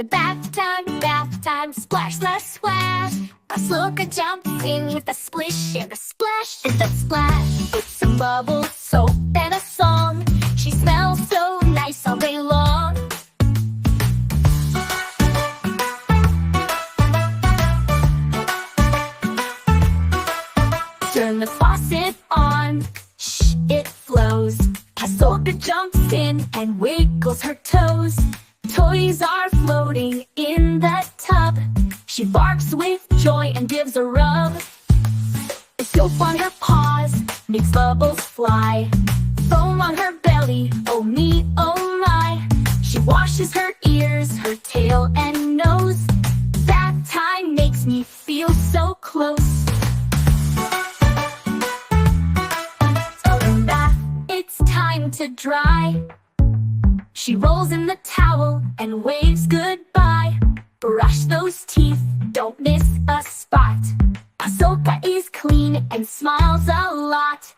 Bath time, splash, splash, splash. Pacoca jumps in with a splish and a splash and a splash. It's a bubble, soap, and a song. She smells so nice all day long. Turn the faucet on, shh, it flows. Pacoca jumps in and wiggles her toes. Toys are floating in the tub. She barks with joy and gives a rub. Soap on her paws makes bubbles fly. Foam on her belly, oh me, oh my. She washes her ears, her tail and nose. Bath time makes me feel so close. It's time to dry. She rolls in the towel and waves goodbye. Brush those teeth, don't miss a spot. Pacoca is clean and smiles a lot.